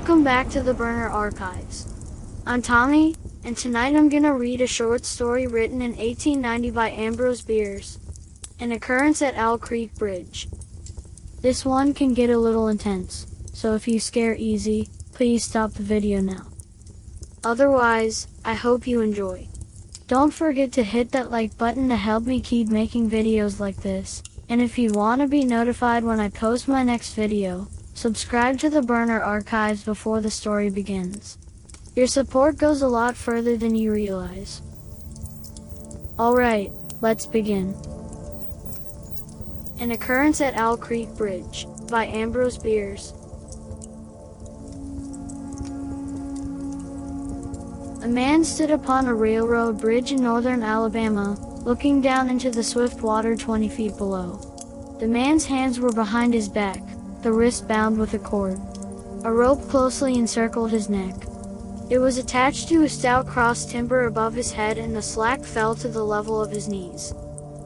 Welcome back to the Burner Archives. I'm Tommy, and tonight I'm gonna read a short story written in 1890 by Ambrose Bierce, An Occurrence at Owl Creek Bridge. This one can get a little intense, so if you scare easy, please stop the video now. Otherwise, I hope you enjoy. Don't forget to hit that like button to help me keep making videos like this, and if you want to be notified when I post my next video, subscribe to the Burner Archives before the story begins. Your support goes a lot further than you realize. Alright, let's begin. An Occurrence at Owl Creek Bridge, by Ambrose Bierce. A man stood upon a railroad bridge in northern Alabama, looking down into the swift water 20 feet below. The man's hands were behind his back, the wrist bound with a cord. A rope closely encircled his neck. It was attached to a stout cross timber above his head, and the slack fell to the level of his knees.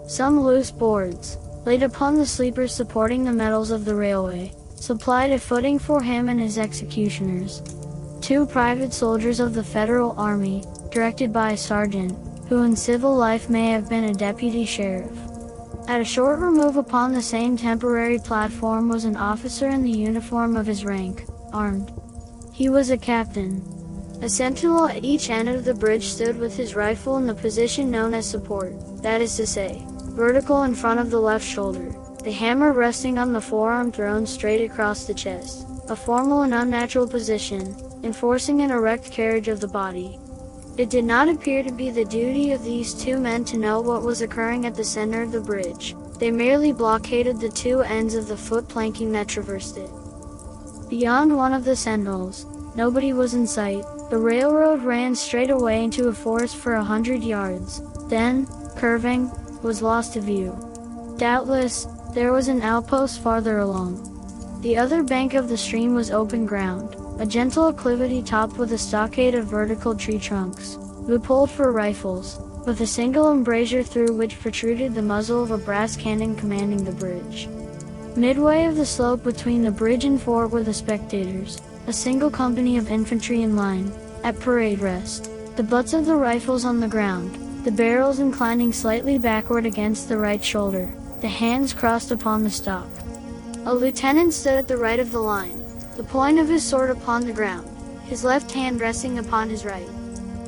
Some loose boards, laid upon the sleepers supporting the metals of the railway, supplied a footing for him and his executioners. Two private soldiers of the Federal Army, directed by a sergeant, who in civil life may have been a deputy sheriff. At a short remove upon the same temporary platform was an officer in the uniform of his rank, armed. He was a captain. A sentinel at each end of the bridge stood with his rifle in the position known as support, that is to say, vertical in front of the left shoulder, the hammer resting on the forearm thrown straight across the chest, a formal and unnatural position, enforcing an erect carriage of the body. It did not appear to be the duty of these two men to know what was occurring at the center of the bridge. They merely blockaded the two ends of the foot planking that traversed it. Beyond one of the sentinels, nobody was in sight. The railroad ran straight away into a forest for 100 yards, then, curving, was lost to view. Doubtless, there was an outpost farther along. The other bank of the stream was open ground, a gentle acclivity topped with a stockade of vertical tree trunks, loopholed for rifles, with a single embrasure through which protruded the muzzle of a brass cannon commanding the bridge. Midway of the slope between the bridge and fort were the spectators, a single company of infantry in line, at parade rest, the butts of the rifles on the ground, the barrels inclining slightly backward against the right shoulder, the hands crossed upon the stock. A lieutenant stood at the right of the line, the point of his sword upon the ground, his left hand resting upon his right.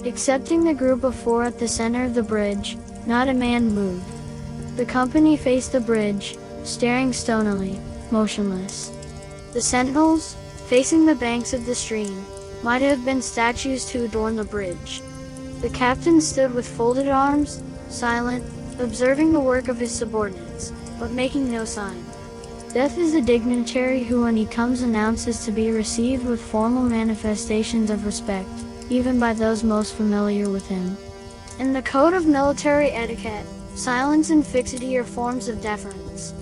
Excepting the group of four at the center of the bridge, not a man moved. The company faced the bridge, staring stonily, motionless. The sentinels, facing the banks of the stream, might have been statues to adorn the bridge. The captain stood with folded arms, silent, observing the work of his subordinates, but making no sign. Death is a dignitary who when he comes announces to be received with formal manifestations of respect, even by those most familiar with him. In the code of military etiquette, silence and fixity are forms of deference.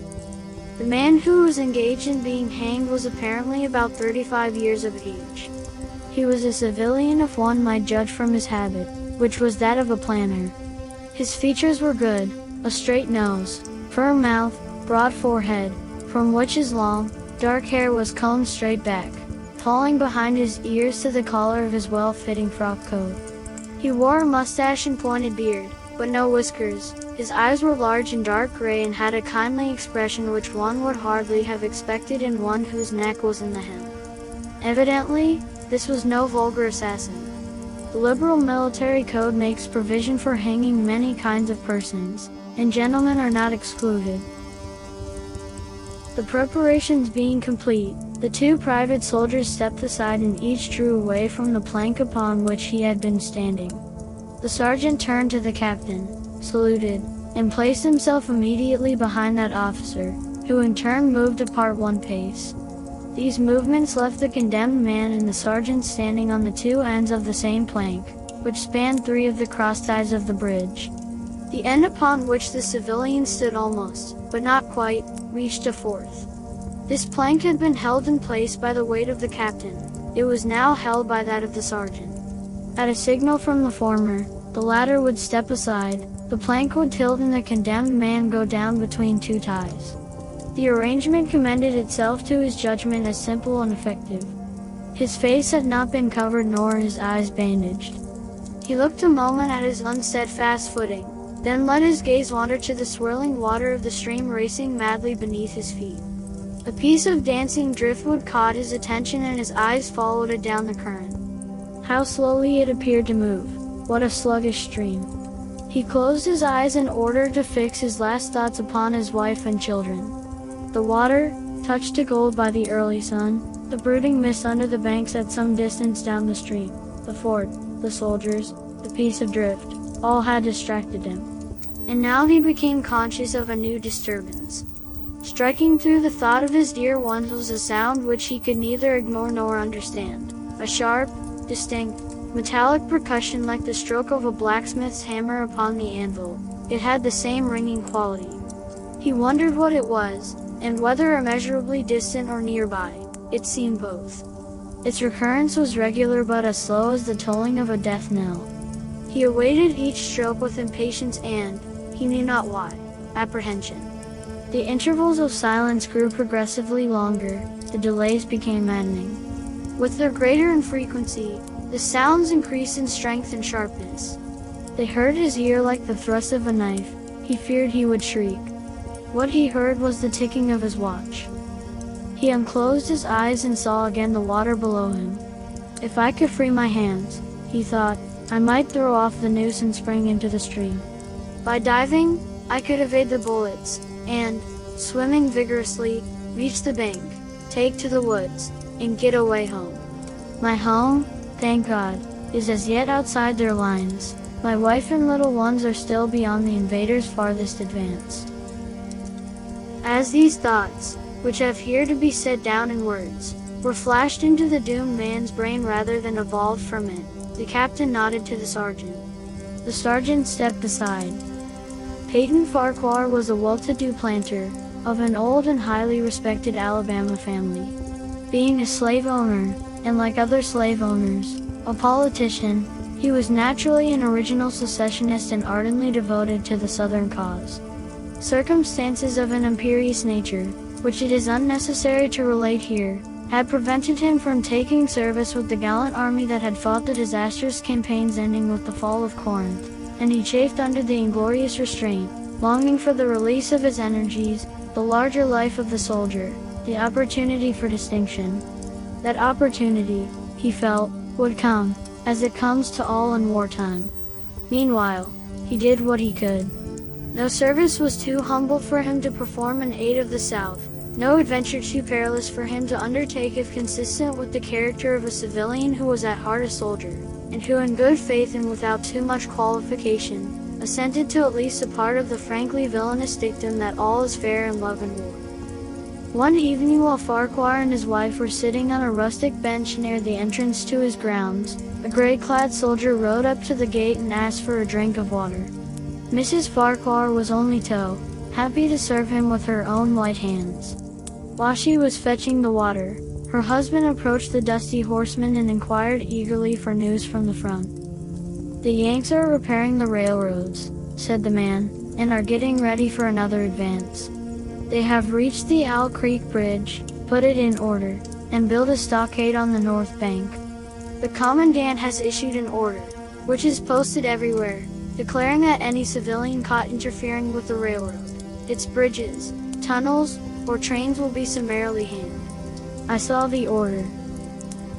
The man who was engaged in being hanged was apparently about 35 years of age. He was a civilian if one might judge from his habit, which was that of a planter. His features were good, a straight nose, firm mouth, broad forehead, from which his long, dark hair was combed straight back, falling behind his ears to the collar of his well-fitting frock coat. He wore a mustache and pointed beard, but no whiskers. His eyes were large and dark gray and had a kindly expression which one would hardly have expected in one whose neck was in the hem. Evidently, this was no vulgar assassin. The liberal military code makes provision for hanging many kinds of persons, and gentlemen are not excluded. The preparations being complete, the two private soldiers stepped aside and each drew away from the plank upon which he had been standing. The sergeant turned to the captain, saluted, and placed himself immediately behind that officer, who in turn moved apart one pace. These movements left the condemned man and the sergeant standing on the two ends of the same plank, which spanned three of the cross ties of the bridge. The end upon which the civilian stood almost, but not quite, reached a fourth. This plank had been held in place by the weight of the captain. It was now held by that of the sergeant. At a signal from the former, the latter would step aside, the plank would tilt and the condemned man go down between two ties. The arrangement commended itself to his judgment as simple and effective. His face had not been covered nor his eyes bandaged. He looked a moment at his unsteadfast footing, then let his gaze wander to the swirling water of the stream racing madly beneath his feet. A piece of dancing driftwood caught his attention and his eyes followed it down the current. How slowly it appeared to move. What a sluggish stream. He closed his eyes in order to fix his last thoughts upon his wife and children. The water, touched to gold by the early sun, the brooding mist under the banks at some distance down the stream, the fort, the soldiers, the piece of drift, all had distracted him. And now he became conscious of a new disturbance. Striking through the thought of his dear ones was a sound which he could neither ignore nor understand. A sharp, distinct, metallic percussion like the stroke of a blacksmith's hammer upon the anvil. It had the same ringing quality. He wondered what it was, and whether immeasurably distant or nearby. It seemed both. Its recurrence was regular but as slow as the tolling of a death knell. He awaited each stroke with impatience and, he knew not why, apprehension. The intervals of silence grew progressively longer, the delays became maddening. With their greater infrequency, the sounds increased in strength and sharpness. They hurt his ear like the thrust of a knife. He feared he would shriek. What he heard was the ticking of his watch. He unclosed his eyes and saw again the water below him. If I could free my hands, he thought, I might throw off the noose and spring into the stream. By diving, I could evade the bullets, and, swimming vigorously, reach the bank, take to the woods, and get away home. My home, thank God, is as yet outside their lines. My wife and little ones are still beyond the invaders' farthest advance. As these thoughts, which have here to be set down in words, were flashed into the doomed man's brain rather than evolved from it, the captain nodded to the sergeant. The sergeant stepped aside. Peyton Farquhar was a well-to-do planter, of an old and highly respected Alabama family. Being a slave owner, and like other slave owners, a politician, he was naturally an original secessionist and ardently devoted to the Southern cause. Circumstances of an imperious nature, which it is unnecessary to relate here, had prevented him from taking service with the gallant army that had fought the disastrous campaigns ending with the fall of Corinth, and he chafed under the inglorious restraint, longing for the release of his energies, the larger life of the soldier, the opportunity for distinction. That opportunity, he felt, would come, as it comes to all in wartime. Meanwhile, he did what he could. No service was too humble for him to perform in aid of the South, no adventure too perilous for him to undertake if consistent with the character of a civilian who was at heart a soldier, and who in good faith and without too much qualification, assented to at least a part of the frankly villainous dictum that all is fair in love and war. One evening while Farquhar and his wife were sitting on a rustic bench near the entrance to his grounds, a gray-clad soldier rode up to the gate and asked for a drink of water. Mrs. Farquhar was only too happy to serve him with her own white hands. While she was fetching the water, her husband approached the dusty horseman and inquired eagerly for news from the front. "The Yanks are repairing the railroads," said the man, "and are getting ready for another advance. They have reached the Owl Creek Bridge, put it in order, and built a stockade on the north bank. The commandant has issued an order, which is posted everywhere, declaring that any civilian caught interfering with the railroad, its bridges, tunnels, or trains will be summarily hanged." I saw the order.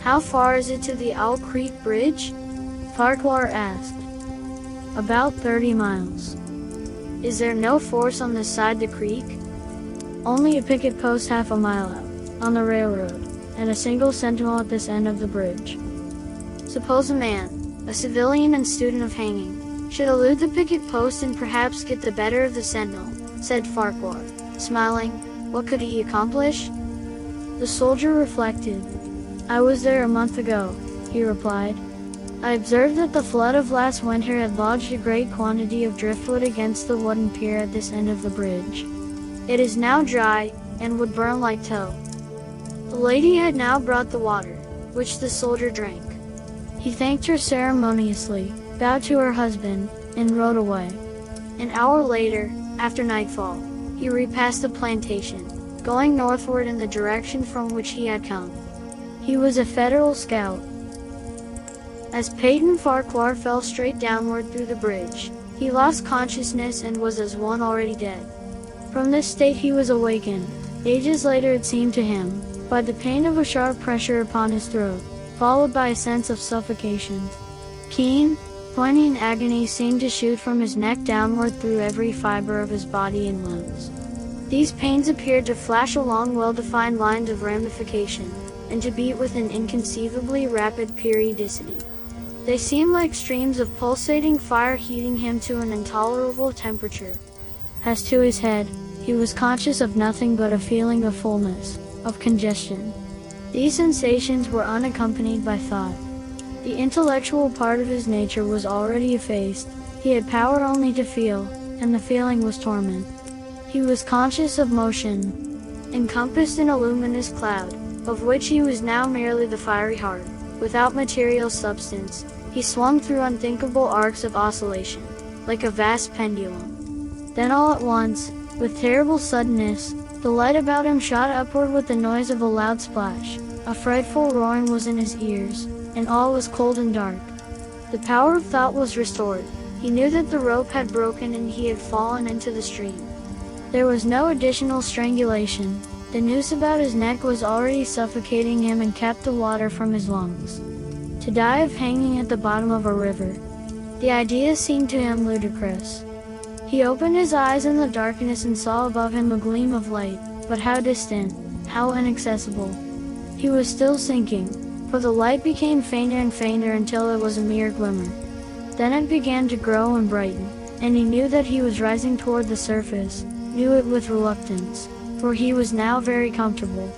"How far is it to the Owl Creek Bridge?" Farquhar asked. "About 30 miles. "Is there no force on this side the creek?" "Only a picket post half a mile out, on the railroad, and a single sentinel at this end of the bridge." "Suppose a man, a civilian and student of hanging, should elude the picket post and perhaps get the better of the sentinel," said Farquhar, smiling. "What could he accomplish?" The soldier reflected. "I was there a month ago," he replied. "I observed that the flood of last winter had lodged a great quantity of driftwood against the wooden pier at this end of the bridge. It is now dry, and would burn like tow." The lady had now brought the water, which the soldier drank. He thanked her ceremoniously, bowed to her husband, and rode away. An hour later, after nightfall, he repassed the plantation, going northward in the direction from which he had come. He was a Federal scout. As Peyton Farquhar fell straight downward through the bridge, he lost consciousness and was as one already dead. From this state he was awakened, ages later it seemed to him, by the pain of a sharp pressure upon his throat, followed by a sense of suffocation. Keen, poignant agony seemed to shoot from his neck downward through every fiber of his body and limbs. These pains appeared to flash along well-defined lines of ramification, and to beat with an inconceivably rapid periodicity. They seemed like streams of pulsating fire heating him to an intolerable temperature. As to his head, he was conscious of nothing but a feeling of fullness, of congestion. These sensations were unaccompanied by thought. The intellectual part of his nature was already effaced. He had power only to feel, and the feeling was torment. He was conscious of motion, encompassed in a luminous cloud, of which he was now merely the fiery heart. Without material substance, he swung through unthinkable arcs of oscillation, like a vast pendulum. Then all at once, with terrible suddenness, the light about him shot upward with the noise of a loud splash. A frightful roaring was in his ears, and all was cold and dark. The power of thought was restored. He knew that the rope had broken and he had fallen into the stream. There was no additional strangulation. The noose about his neck was already suffocating him and kept the water from his lungs. To die of hanging at the bottom of a river. The idea seemed to him ludicrous. He opened his eyes in the darkness and saw above him a gleam of light, but how distant, how inaccessible. He was still sinking, for the light became fainter and fainter until it was a mere glimmer. Then it began to grow and brighten, and he knew that he was rising toward the surface, knew it with reluctance, for he was now very comfortable.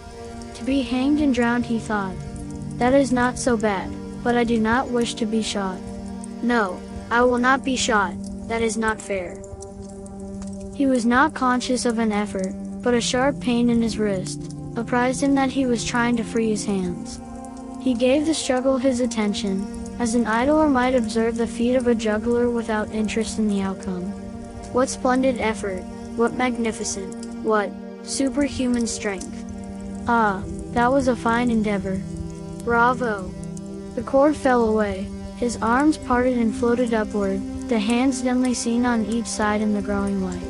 To be hanged and drowned, he thought. That is not so bad, but I do not wish to be shot. No, I will not be shot, that is not fair. He was not conscious of an effort, but a sharp pain in his wrist apprised him that he was trying to free his hands. He gave the struggle his attention, as an idler might observe the feat of a juggler without interest in the outcome. What splendid effort, what magnificent, what superhuman strength. Ah, that was a fine endeavor. Bravo! The cord fell away, his arms parted and floated upward, the hands dimly seen on each side in the growing light.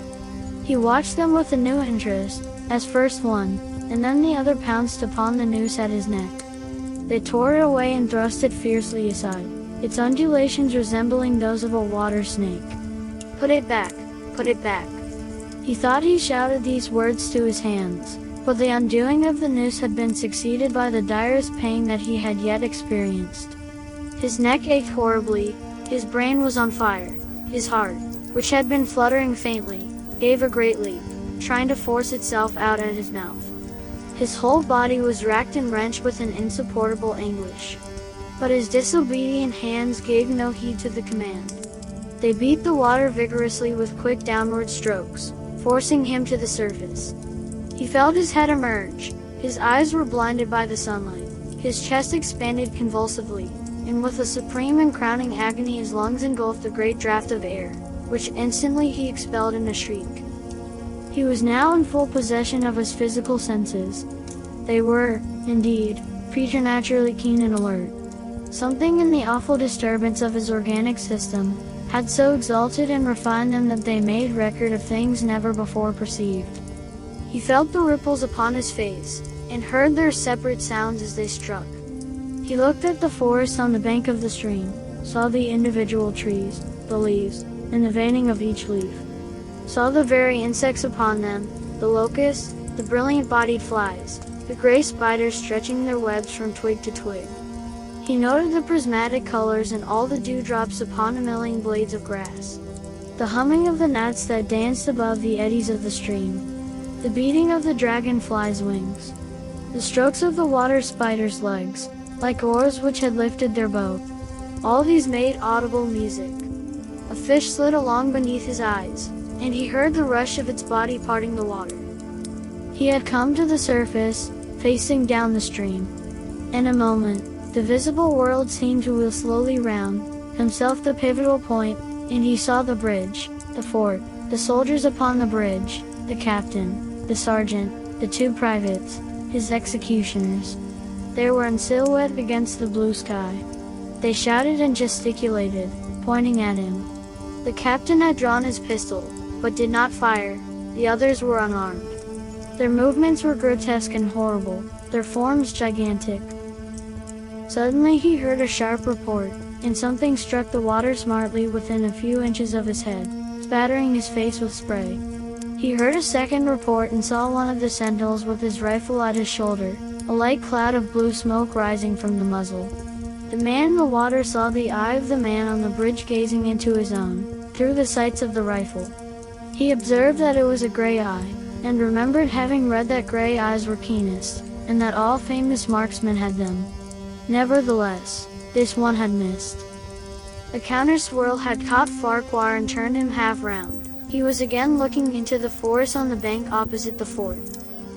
He watched them with a new interest, as first one, and then the other pounced upon the noose at his neck. They tore it away and thrust it fiercely aside, its undulations resembling those of a water snake. Put it back, put it back. He thought he shouted these words to his hands, but the undoing of the noose had been succeeded by the direst pain that he had yet experienced. His neck ached horribly, his brain was on fire, his heart, which had been fluttering faintly, gave a great leap, trying to force itself out at his mouth. His whole body was racked and wrenched with an insupportable anguish. But his disobedient hands gave no heed to the command. They beat the water vigorously with quick downward strokes, forcing him to the surface. He felt his head emerge, his eyes were blinded by the sunlight, his chest expanded convulsively, and with a supreme and crowning agony his lungs engulfed a great draught of air, which instantly he expelled in a shriek. He was now in full possession of his physical senses. They were, indeed, preternaturally keen and alert. Something in the awful disturbance of his organic system had so exalted and refined them that they made record of things never before perceived. He felt the ripples upon his face, and heard their separate sounds as they struck. He looked at the forest on the bank of the stream, saw the individual trees, the leaves, and the veining of each leaf. Saw the very insects upon them, the locusts, the brilliant-bodied flies, the gray spiders stretching their webs from twig to twig. He noted the prismatic colors and all the dewdrops upon a million blades of grass, the humming of the gnats that danced above the eddies of the stream, the beating of the dragonfly's wings, the strokes of the water spider's legs, like oars which had lifted their boat. All these made audible music. A fish slid along beneath his eyes, and he heard the rush of its body parting the water. He had come to the surface, facing down the stream. In a moment, the visible world seemed to wheel slowly round, himself the pivotal point, and he saw the bridge, the fort, the soldiers upon the bridge, the captain, the sergeant, the two privates, his executioners. They were in silhouette against the blue sky. They shouted and gesticulated, pointing at him. The captain had drawn his pistol, but did not fire. The others were unarmed. Their movements were grotesque and horrible, their forms gigantic. Suddenly he heard a sharp report, and something struck the water smartly within a few inches of his head, spattering his face with spray. He heard a second report and saw one of the sentinels with his rifle at his shoulder, a light cloud of blue smoke rising from the muzzle. The man in the water saw the eye of the man on the bridge gazing into his own, through the sights of the rifle. He observed that it was a gray eye, and remembered having read that gray eyes were keenest, and that all famous marksmen had them. Nevertheless, this one had missed. A counter-swirl had caught Farquhar and turned him half round. He was again looking into the forest on the bank opposite the fort.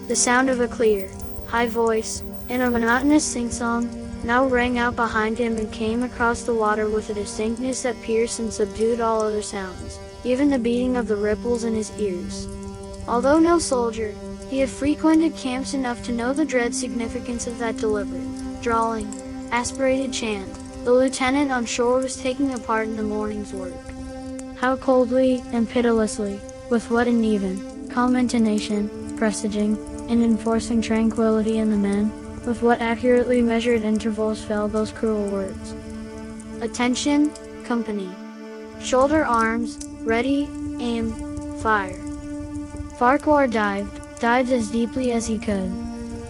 The sound of a clear, high voice, in a monotonous sing-song, now rang out behind him and came across the water with a distinctness that pierced and subdued all other sounds, even the beating of the ripples in his ears. Although no soldier, he had frequented camps enough to know the dread significance of that deliberate, drawling, aspirated chant. The lieutenant on shore was taking a part in the morning's work. How coldly and pitilessly, with what uneven, calm intonation, presaging, and enforcing tranquility in the men, with what accurately measured intervals fell those cruel words. Attention, company. Shoulder arms, ready, aim, fire. Farquhar dived as deeply as he could.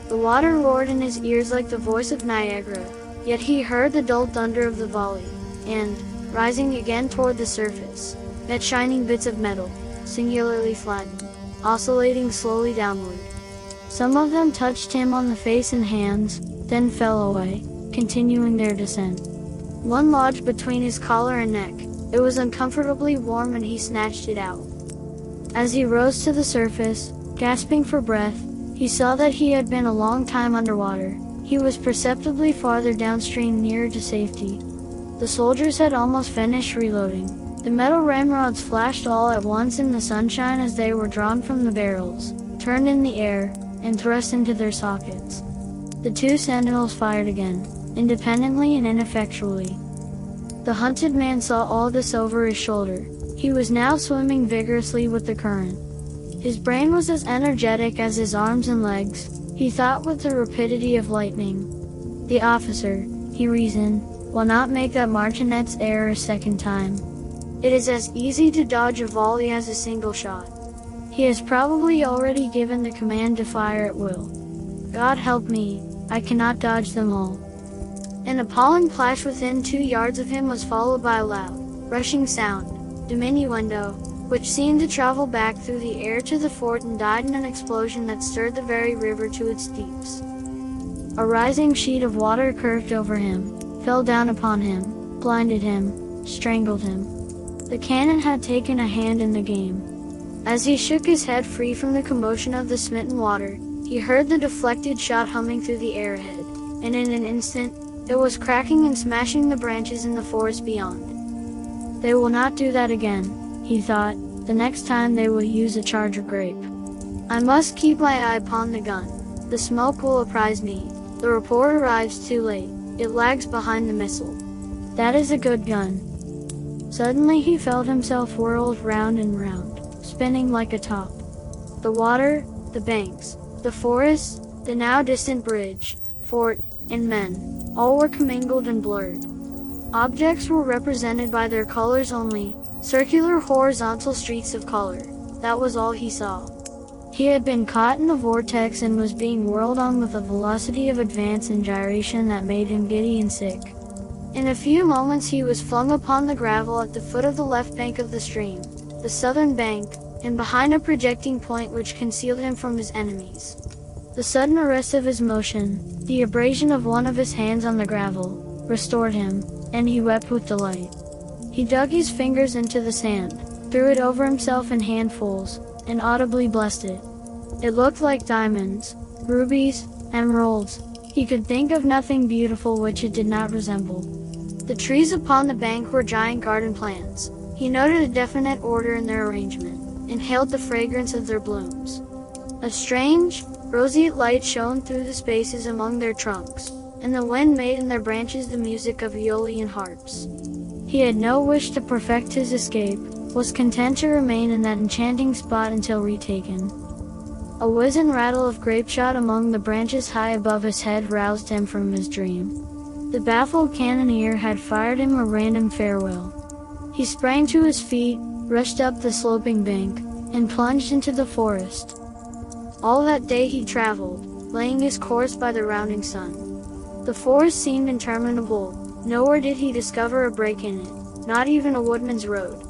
The water roared in his ears like the voice of Niagara, yet he heard the dull thunder of the volley, and, rising again toward the surface, met shining bits of metal, singularly flattened, oscillating slowly downward. Some of them touched him on the face and hands, then fell away, continuing their descent. One lodged between his collar and neck. It was uncomfortably warm and he snatched it out. As he rose to the surface, gasping for breath, he saw that he had been a long time underwater. He was perceptibly farther downstream, nearer to safety. The soldiers had almost finished reloading. The metal ramrods flashed all at once in the sunshine as they were drawn from the barrels, turned in the air, and thrust into their sockets. The two sentinels fired again, independently and ineffectually. The hunted man saw all this over his shoulder. He was now swimming vigorously with the current. His brain was as energetic as his arms and legs. He thought with the rapidity of lightning. The officer, he reasoned, will not make that martinet's error a second time. It is as easy to dodge a volley as a single shot. He has probably already given the command to fire at will. God help me, I cannot dodge them all. An appalling clash within 2 yards of him was followed by a loud, rushing sound, diminuendo, which seemed to travel back through the air to the fort and died in an explosion that stirred the very river to its deeps. A rising sheet of water curved over him, fell down upon him, blinded him, strangled him. The cannon had taken a hand in the game. As he shook his head free from the commotion of the smitten water, he heard the deflected shot humming through the air ahead, and in an instant, it was cracking and smashing the branches in the forest beyond. They will not do that again, he thought. The next time they will use a charger grape. I must keep my eye upon the gun. The smoke will apprise me. The report arrives too late. It lags behind the missile. That is a good gun. Suddenly he felt himself whirled round and round, spinning like a top. The water, the banks, the forest, the now distant bridge, fort, and men, all were commingled and blurred. Objects were represented by their colors only, circular horizontal streaks of color. That was all he saw. He had been caught in a vortex and was being whirled on with a velocity of advance and gyration that made him giddy and sick. In a few moments he was flung upon the gravel at the foot of the left bank of the stream, the southern bank, and behind a projecting point which concealed him from his enemies. The sudden arrest of his motion, the abrasion of one of his hands on the gravel, restored him, and he wept with delight. He dug his fingers into the sand, threw it over himself in handfuls, and audibly blessed it. It looked like diamonds, rubies, emeralds. He could think of nothing beautiful which it did not resemble. The trees upon the bank were giant garden plants. He noted a definite order in their arrangement, inhaled the fragrance of their blooms. A strange, Roseate light shone through the spaces among their trunks, and the wind made in their branches the music of Aeolian harps. He had no wish to perfect his escape, was content to remain in that enchanting spot until retaken. A whiz and rattle of grapeshot among the branches high above his head roused him from his dream. The baffled cannoneer had fired him a random farewell. He sprang to his feet, rushed up the sloping bank, and plunged into the forest. All that day he traveled, laying his course by the rounding sun. The forest seemed interminable. Nowhere did he discover a break in it, not even a woodman's road.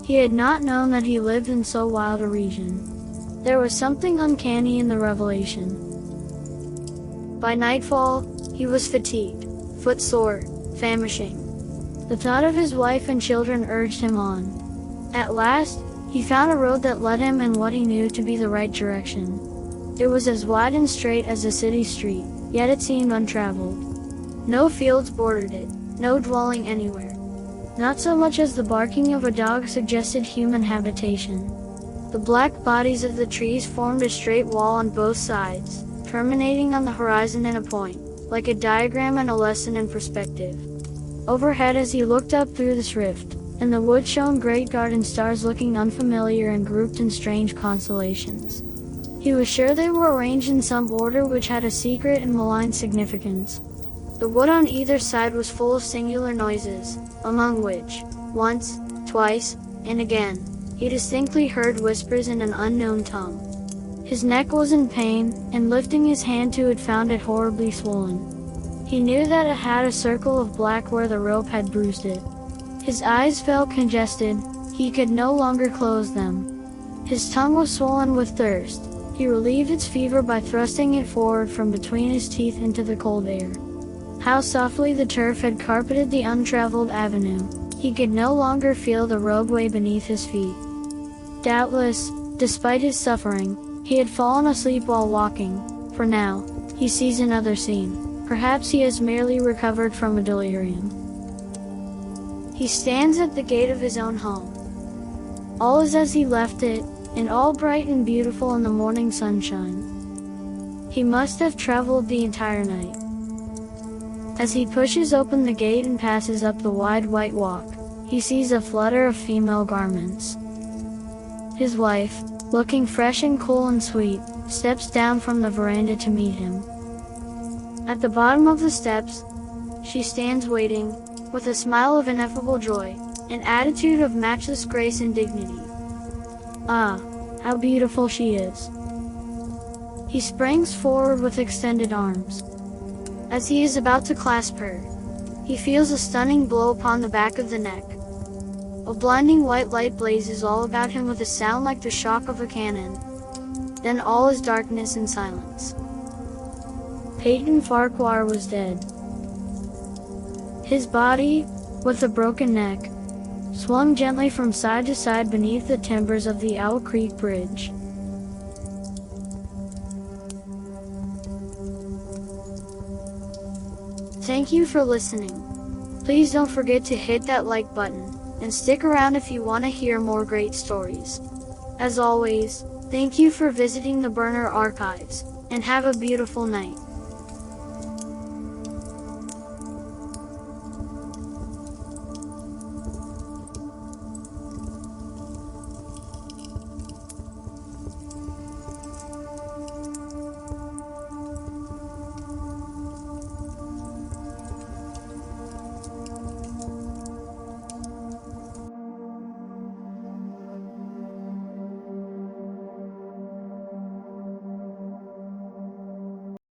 He had not known that he lived in so wild a region. There was something uncanny in the revelation. By nightfall, he was fatigued, footsore, famishing. The thought of his wife and children urged him on. At last, he found a road that led him in what he knew to be the right direction. It was as wide and straight as a city street, yet it seemed untraveled. No fields bordered it, no dwelling anywhere. Not so much as the barking of a dog suggested human habitation. The black bodies of the trees formed a straight wall on both sides, terminating on the horizon in a point, like a diagram and a lesson in perspective. Overhead as he looked up through this rift, in the wood shone great garden stars looking unfamiliar and grouped in strange constellations. He was sure they were arranged in some order which had a secret and malign significance. The wood on either side was full of singular noises, among which, once, twice, and again, he distinctly heard whispers in an unknown tongue. His neck was in pain, and lifting his hand to it found it horribly swollen. He knew that it had a circle of black where the rope had bruised it. His eyes felt congested, he could no longer close them. His tongue was swollen with thirst. He relieved its fever by thrusting it forward from between his teeth into the cold air. How softly the turf had carpeted the untraveled avenue. He could no longer feel the roadway beneath his feet. Doubtless, despite his suffering, he had fallen asleep while walking, for now, he sees another scene. Perhaps he has merely recovered from a delirium. He stands at the gate of his own home. All is as he left it, and all bright and beautiful in the morning sunshine. He must have traveled the entire night. As he pushes open the gate and passes up the wide white walk, he sees a flutter of female garments. His wife, looking fresh and cool and sweet, steps down from the veranda to meet him. At the bottom of the steps, she stands waiting, with a smile of ineffable joy, an attitude of matchless grace and dignity. Ah, how beautiful she is! He springs forward with extended arms. As he is about to clasp her, he feels a stunning blow upon the back of the neck. A blinding white light blazes all about him with a sound like the shock of a cannon. Then all is darkness and silence. Peyton Farquhar was dead. His body, with a broken neck, swung gently from side to side beneath the timbers of the Owl Creek Bridge. Thank you for listening. Please don't forget to hit that like button, and stick around if you want to hear more great stories. As always, thank you for visiting the Burner Archives, and have a beautiful night.